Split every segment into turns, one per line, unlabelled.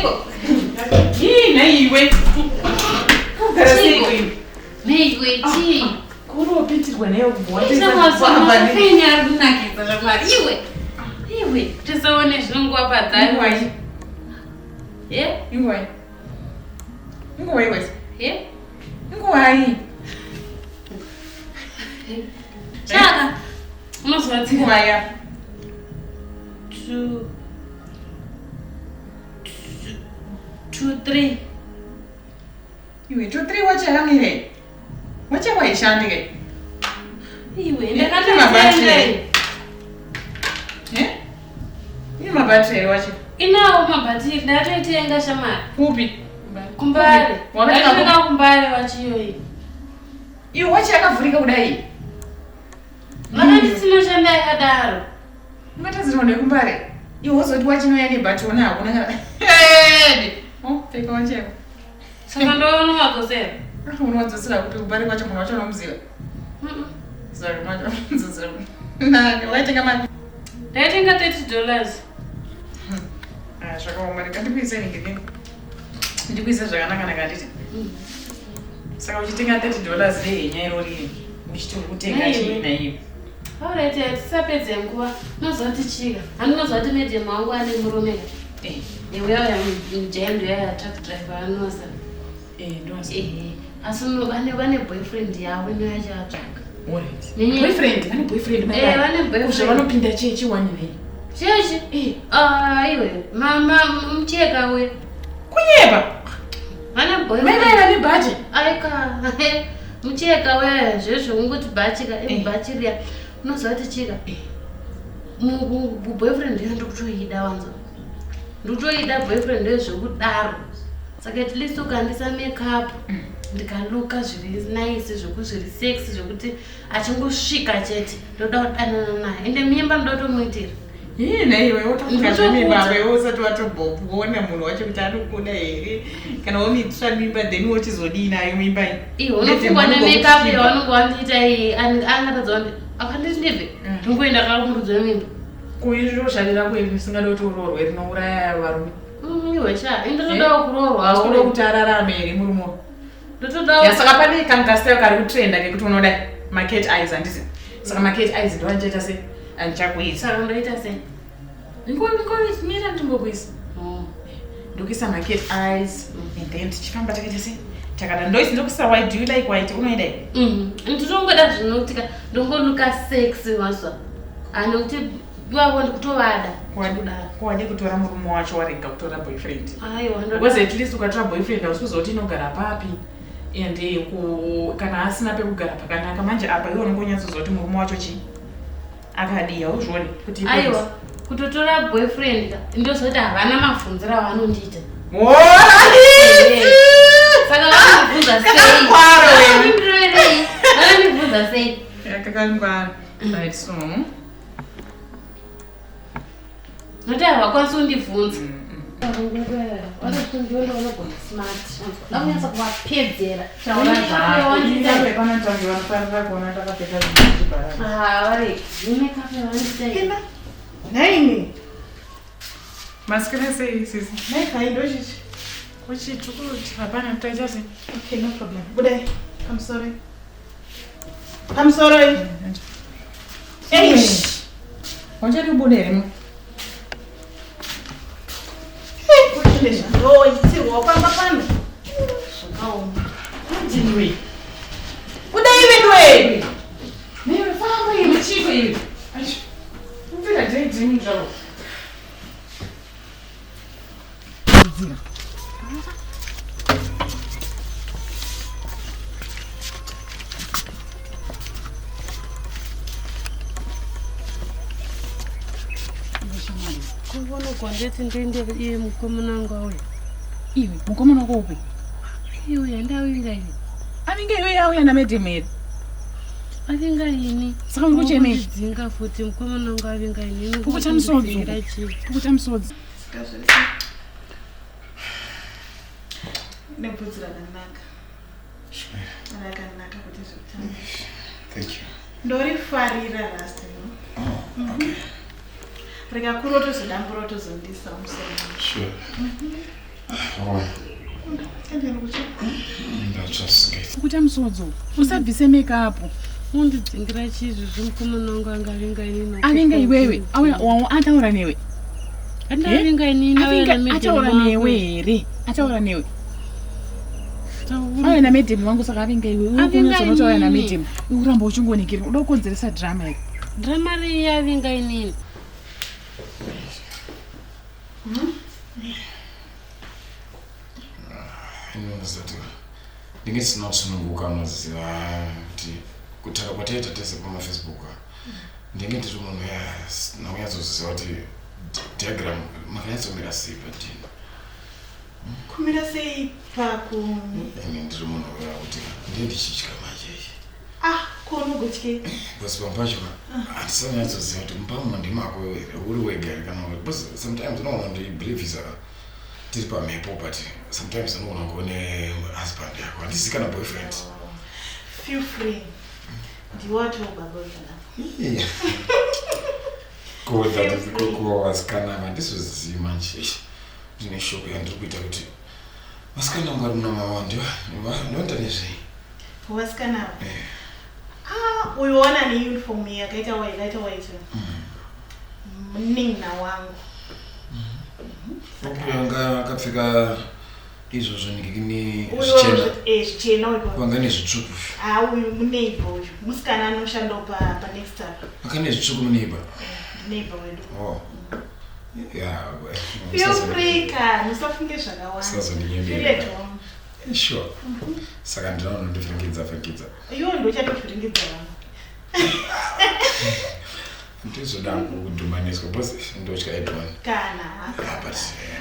Chico.
Naiwe.
Naiwe, chi.
Kuro pitirwa nayo kubvonda.
Isakafenya runakidza zvamwari. Iwe, tisaone zvinonguva padzari wachi.
Ingwai. Ingwai wese. Ingwai.
Chaka. Unozwa
Ingwai.
2 3.
Iwe 2 3 wachakamire. Wachawaishandike.
Iwe ndakatenge.
Ine mabattery wacho.
Inawo mabattery ndatoitenga shamari.
Kupi?
Kumbare. Ndatotenga kumbare wachiyoyi.
Iwe wacho yakavhurika kudai.
Vakandisinoshanda yakadaro.
Ungatadzirwa nekumbare. Iwe wozoti wachinoya nebhatoni hakuna. Pfeka wacheko.
Saka ndoona wadzosera.
Unodzosera kuti kumbare kwacho munhu wacho unomuziva. Sorry, macho. Nani, waitenga mari?
Ndaitenga $30.
Zvakaoma, ndikuise ngekini. Ndikuise zvakanaka nakanditi. Saka uchitenga $30 nehenya irori uchitiri kutenga chii naiyo.
Alright, tisapedze nguva. Unozoti chika. Handinozoti medium wangu ane murume. Iwe yauya mujendo yaya truck driver anosa.
Ndosa.
Asi vane boyfriend yavo inoyachatsvaga.
Alright. Boyfriend, vane boyfriend mai.
Vane boyfriend.
Zvavanopinda chechi wanivei.
Chechi? Iwe, mucheka we.
Kunyeba.
Vane boyfriend.
Mai vane bhachi.
Aika. Mucheka we, zvesvo ungoti bhachika, bhachiria. Unozoti chika. Boyfriend yangu ndikutoida wanzo. Ndikutoida boyfriend yezvokudaro. Saka at least ukandisa makeup. Ndikaluka zviri nice, zviri sexy, zvokuti achingosvika chete. Ndoda kudanana naye. Ende mimba ndotomuitira.
Naiwe wotokuka mimba wewe usati watobona munhu wacho kuti anokuda here. Kana womitsva mimba then wochizodii nayo mimba iyi.
Iwe unofungwa nemakeup yavanonge wandiita iyi angatadza kuti akanditi ndibve. Ndingoenda kakumbudzo yemimba.
Kuizvoshandira kweli musingada kuti uroorwe rinouraya varume.
Iwe sha, ndotodawo kuroorwa.
Unoda kuti ararame here murume.
Ndotodawo.
Saka pane kankasiteo kari kutrenda kekuti unoda macat eyes handisi. Saka macat eyes ndo andichaita sei? Andichakuisa.
Saka ndoita sei?
Mira ndimbokuisa. Ndokuisa macat eyes and then tichifamba takaita sei? Takada ndoisi ndokuisa white. Do you like white? Unoida here?
Nditongoda zvinokutika ndongoluka sexy mazva. Anokuti wavo ndikutovada.
Kwade kutora murume wacho warega kutora boyfriend.
Aiwa ndoda.
Because at least ukatora boyfriend ausuzoti inogara papi. Ende kana asina pekugara pakanaka manje apa iwe unongonyatsodzoti murume wacho chi akadiya uzvone kuti
aiwa kutotora boyfriend ndozoti havana mabvunziro avanondiita. Saka vanondibvunza sei? Vanondibvunza sei?
Yakakangwana. Right, so
noti havakwanisi kundibvunza. Vanonyatsa kuvapedzera.
Maskara sei sisi. Naikai Kuchitukuti hapana tutaita sei. Okay, no problem. Budai. I'm sorry. Wanja kubonere.
Oh, it's a papa.
Anyway. What are you doing? Never found me in chief. I feel like drinking trouble.
Kuona kwandeti ndende iye mukomana wangu auya.
Iwe mukomana wako upi?
Iwe andawinga iwe.
Avinga iwe auya na medemere.
Avinga ini.
Saka ngocheme.
Dzinga futi mukomana wangu avinga ini.
Kukuta msodzi. Kukuta msodzi.
Nebuzira nanaka. Arakanaka kuti zvitanda.
Thank you.
Ndori farira last time.
Oh, okay.
Rega kuroto zodamburo tozondisa musoro.
Sure.
Kuti amusodzo usabvise makeup
Undidzingira chizvi zvumukomonongo angavinga inini.
avinga iwewe ataura newe
Andavinga inini
ataura newe here ataura newe auya namedhemu wangu saka avinga iwe unozonotaura namedhemu uramba uchingonikira uda kukonzeresa drama here
Drama ri yavinga inini.
Ndingesina kusununguka unoziva kuti kutaka kwataita tese pamafacebook ndinge ndiri munhu nauyadzoziva kuti diagram makanyatsomira sei padini
kumira sei pako
ine ndiri munhu uya kuti ndiye ndichitya manje
konogotye
basi pampacho handisanyatsoziva kuti mupamwe ndimako uri wega here kana because sometimes unoona ndibelievisa tiri pamhepo but sometimes unoona kuone husband yako handisi kana boyfriend
feel free ndiwatoba boyfriend
kuwa vasikana handisizivi manje ndine shoko yandiri kuita kuti vasikana mwari munamava ndinoita nezvei
vasikana uiona neuniform yakaita waita munina wangu
akapfeka izvozvo ndikini
zvichena
vanga nezvitsvuku
uyu muneighbor uyu musikana anoshandawo panext up
akane zvitsvuku muneighbor
neighbor wedu
yeah
musafunge zvakawanda
sure saka ndinoona ndivhiringidza
iwo ndochatovhiringidza vanhu
ndizoda kudhumaniswa bcause ndotya edone
kana
but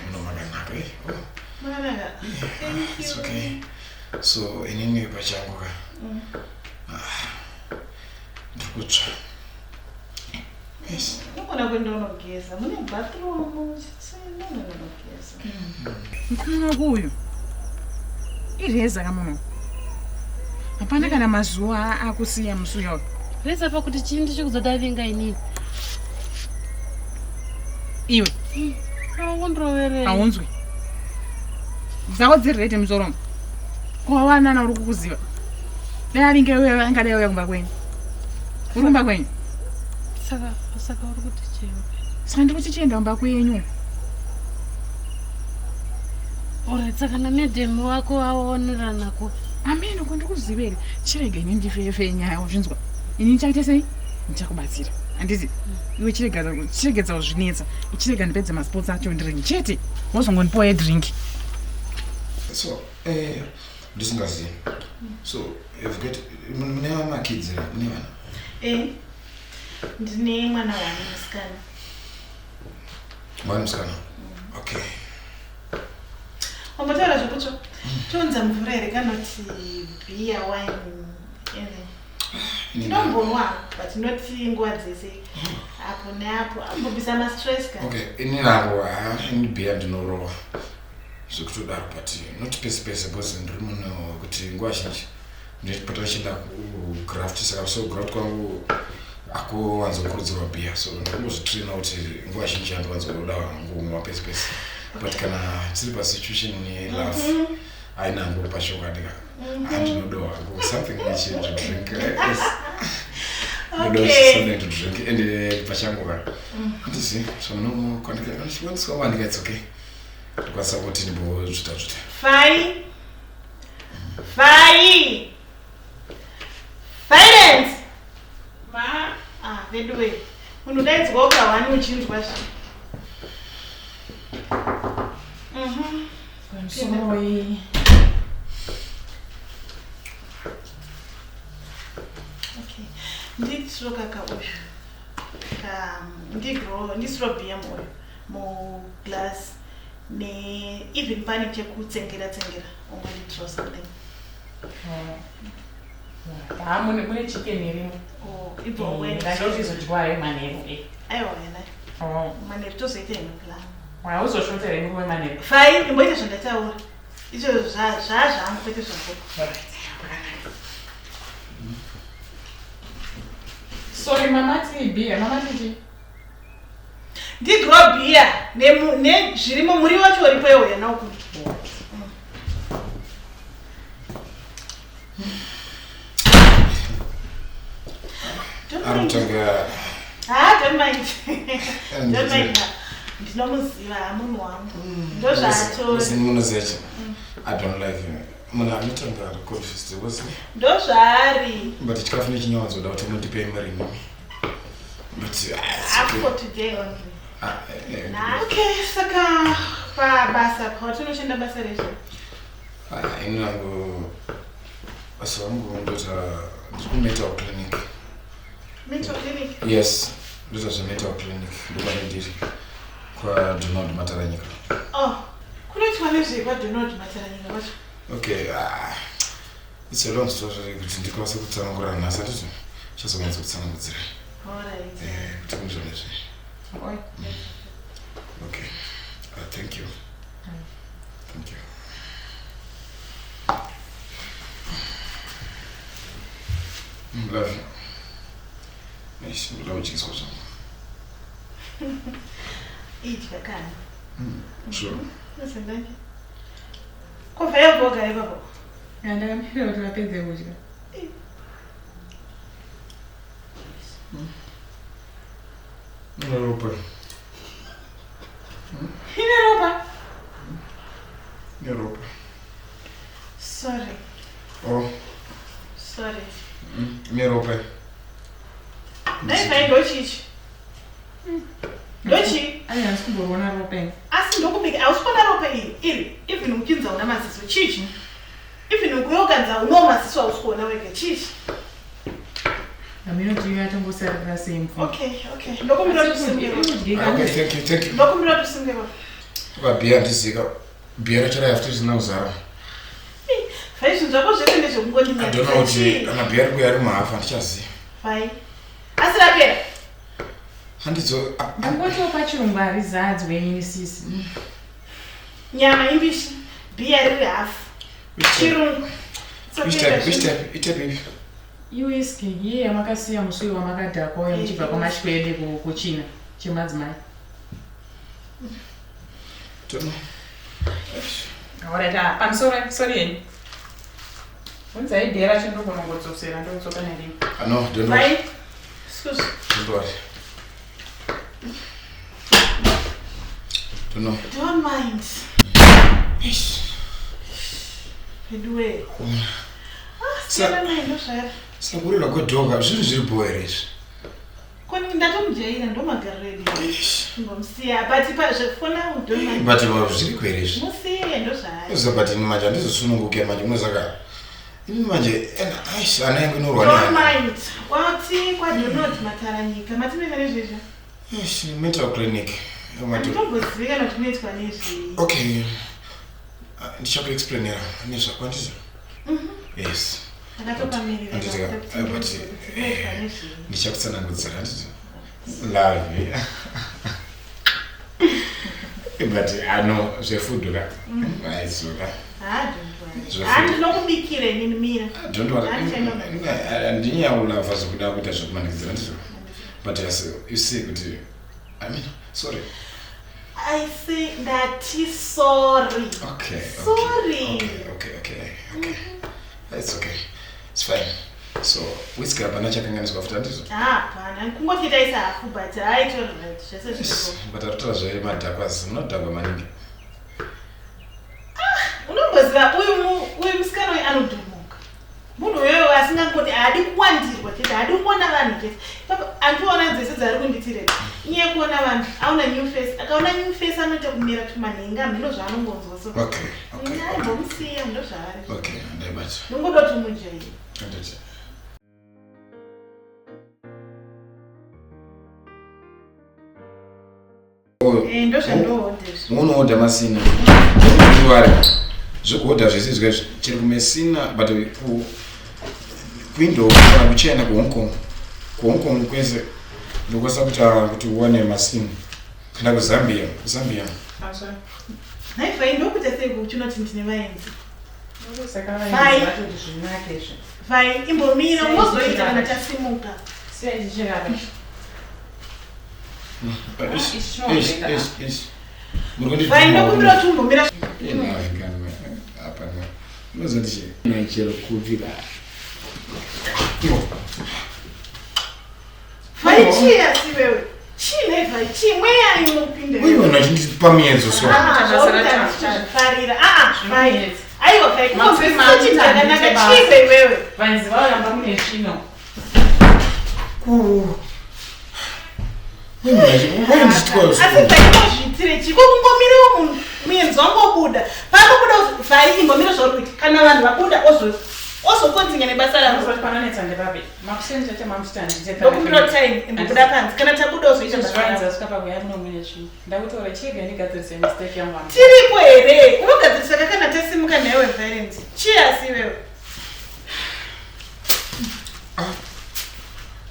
munomakanaka
manaka
it's okay so inini pachangu ka ndikutsva yes
nogona kuenda unogeza mune bathroom chinonogeza
mukana kuyo ireza kamuno hapana kana mazuva akusiya musuyo
Reza pakuti chini ndichikuzodavinga inini.
iwe
Aundrovere.
haunzwi dzako dzirete musoro kwawanana uri kukuziva dai avinge iwewe angadai uya kumba kwenyu uri kumba kwenyu
Saka uri kuti chii?
saka ndiri kuchichienda kumba kwenyu
Saka namedhemu wako aoneranako.
ameno kundikuziva here chirega ini ndifefe nyaya uzvinzwa ini ndichaita sei ndichakubatsira handizi iwe chiregedza kuzvinetsa ichirega ndipedze masports acho ndirini chete wozongondipawo yedrink
so ndisingazivi so mune makidzi mune vana
ndine mwana wane musikana
mwana musikana okay
wambotaura zvekutsva tonza mvura here kana kuti beer wine ndinombonwa but noti nguva dzese apo neapo ambobvisa mastress ka
okay ini nangu ini beer ndinorowa zvekutodaro but not pese pese bcause ndiri munhu kuti nguva zhinji ndipota chienda kugraft saka so graft kwangu akuwanzokurudzirwa beer so ndingozvitraina kuti nguva zhinji handiwanzoda ngumwa pese pese but kana tiri pasituation yelove ainangu pashokadika handinodowa something to drink something to drink and pachanguka handisi zvamunokwandikawanika it's okay ndikwanisa kuti ndimbozvita
Fai! Silence! Ma? Vedwe. Unodaidzwa ukawani uchinzwa zvi.
I'm sorry.
Okay. Nditro kaka uyu. Ndisro beer mo glass. Ne even pani chekutsengera unganditro something.
Mune chicken irimo.
Ipo wena.
Ndachizodya manheru.
Aiwa wena. Manheru tozoita plan.
Uzoshontera inguva manheru.
Fai, imboita zvandataura. Icho zvangu kwete zvako.
Sorry, mama ti beer, mama ti.
ndigrobia nezvirimo muri wacho uripo yewe yanauku don't mind. Don't mind. Ndinomuziva munhu wangu ndozvaatomunozecha
I don't like him. Munhu anotanga confused was
ndozvaari
but chikafu nechinyawadzoda kuti mundipe mari nimi but
for today only. Okay, saka pabasa patinoshanda basa reshe
inango basa wangu ndota ndikumental clinic.
Mental clinic?
Yes, ndota zvemental clinic ndomanendiri kwaDonald Mataranyika.
Oh, kunoitwa nezvekwa Donald Mataranyika vacho?
Okay, it's a long story kuti ndikwanise kutsanangura nhasi anditi chazokwanisa kutsanangudzira.
Alright.
Kuti muzvonezve. Okay, thank you. Thank you. Love you. Nice, love you so much.
Idya kana.
Sure.
Listen, thank you. Kofaya boga lebapo.
Ndakamira kuti vapedze kudya.
Ropa.
Ropa?
Ropa.
Sorry.
Oh.
Sorry.
Ropa.
Naifai ndochichi. Ndochi?
Ayasi kumboona ropa iyi.
Asi ndokubika ausipona ropa iri even ukinza una maziso chichi. Even ukuyoganza uno maziso ausikuona wega chichi.
Amino tiyo yatongosarira semfu.
Okay. Ndokumbira tusimgero.
Okay, thank you.
Ndokumbira tusimgero.
Vabia ndizika. Bia rachara yafuti zinauzara.
Fai zvako zvese ndezvekungondimira.
I don't know kuti kana bia rikuya ari mahafa ndichaziva.
Fai. Asi rapera.
Handidzo.
Ndangoti pachirungu harizadzwe ini sisi.
Nyama imbishi. Bia riri hafu. Chirungu.
Which type? Ipi?
Iwhisky iye yamakasiya musi wamakadhakwa uye muchibva kwamashwede kuchina chemadzimai.
Tono.
Alright, pamusoro sorry yenyu. Unza idera chendogona kungodzosera ndotsoka nalini.
No, don't worry.
Fai. Excuse.
Don't worry.
Don't mind.
Yes.
Pedue. Sina mind osha.
Sakurira kwedhoga zvinhu zviri boy rezvi.
Kwani ndatomujaira ndomagaredi. Ngomsiya but pazvefona don't mind.
But zviri kwerezvi.
Musiye ndozvaari.
Uzabati manje andizosununguke manje munozaka. Ini manje ana yangu inorwa
Don't mind. Wati kwaDonald Mataranyika. Matimeka nezvezvo.
Yes, mental clinic.
Ndingoziva kana kuti munoitwa nezvi.
Okay. Ndichakuexplainera nezvakwandiza. Yes.
Akatopamirira.
But ndichakutsanangudzira handiti. Love. But I know zvefood ka. It's okay.
Ndinokubikira inini mira.
Don't worry. Ndinyaulava zvokuda kuita zvokumanikidzira ndizvo. But you see kuti sorry.
I say that he's sorry.
Okay.
Sorry.
Okay. It's okay. It's fine. So, whiskey hapana chakanganiswa futa ndizo?
Hapana, kungochita isafu but I told right. Zvese zviko.
But aritola zve madhakwazi, munodhakwa maningi.
Unomboziva uyu musikana uyu anodhumuka. Munhu uyoyo asingangoti haadi kuwandirwa chete, haadi kuona vanhu chete. Andiona dzese dzari kunditirei. Iye kuona vanhu, aona new face. Akaona new face anoita kumira tumanhenga, ndino zvaanongonzwa so.
Okay.
Ndaimbomsiya ndozvaari.
Okay, ndaibata.
Ndingodoti mujairi.
Ndati.
Ndozvandohodhezvo.
Unohodha masina. Ndivare. Zvekuhodha zvese zvizwe chiri kumesina but kuindo kana kuchena kuHong Kong. KuHong Kong kwese ndokwasa kuti uone masina. Kana kuZambia.
Sorry.
Naifai ndokuita sei kuchinoti ndine vaenzi. Vai imbomira unozoita kana tasimuka.
Sei chirara.
vaindokumbira tumbomira vaichiya si wewe chine vaichi mweyani mupindefarira aiwa vaikochiakanaka chipe wewe
vanzi vaoramba mune svino
asi vaikozvitire chiko kungomiriwo munhu muenzi wangobuda paanobuda vaiimbomira zvauri kana vanhu vabuda ozokonzinya nebasa
raopananetsandepape makusenza
chamamusitandokumbira time imbobuda panzi kana tabuda
ozoitaaamunomune zvino ndakutora chiga ndigadzirise mistake yangu
tiripo here unogadzirisa kakana tasimuka newe violence chiasi wewe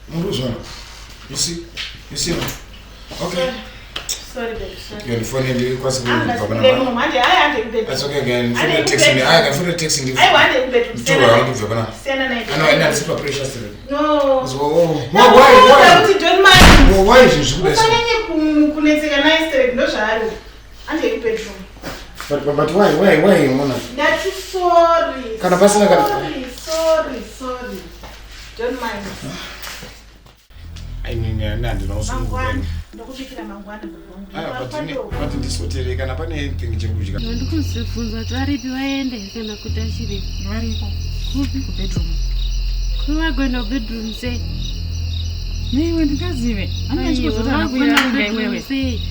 muruzvana you see okay
sorry baby sorry
your phone ndi kwasi
that's
okay again for the text me I can for the text ndi
I want to bet
to I want to vekana
sena night
I know super precious
no
so why
don't mind
why is you good
ufanye kunetseka nice trade ndo zvaro ande bedroom
but why mona
that's sorry
kana pasina kana
sorry don't mind mangwana ndokubikira mangwana
but ndisotere kana pane thing chekudya
ndikuzifunza kuti varipi vaende kana kuti achiri
varipo
kupi
kubedroom
kuvagoenda kubedroom sei
neiwe ndikazive anachikozotaaiwewe
sei